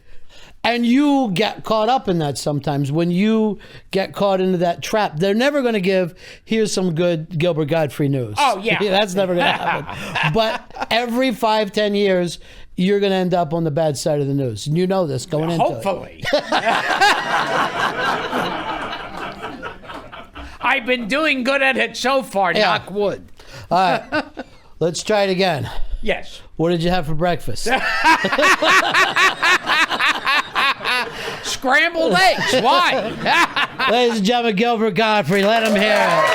Speaker 1: And you get caught up in that sometimes. When you get caught into that trap, they're never going to give, here's some good Gilbert Gottfried news.
Speaker 2: Oh, yeah.
Speaker 1: That's never going to happen. But every 5-10 years, you're going to end up on the bad side of the news. And you know this going into it.
Speaker 2: Hopefully. I've been doing good at it so far, knock wood.
Speaker 1: All right. Let's try it again.
Speaker 2: Yes.
Speaker 1: What did you have for breakfast?
Speaker 2: Scrambled eggs. Why?
Speaker 1: Ladies and gentlemen, Gilbert Gottfried. Let him hear it.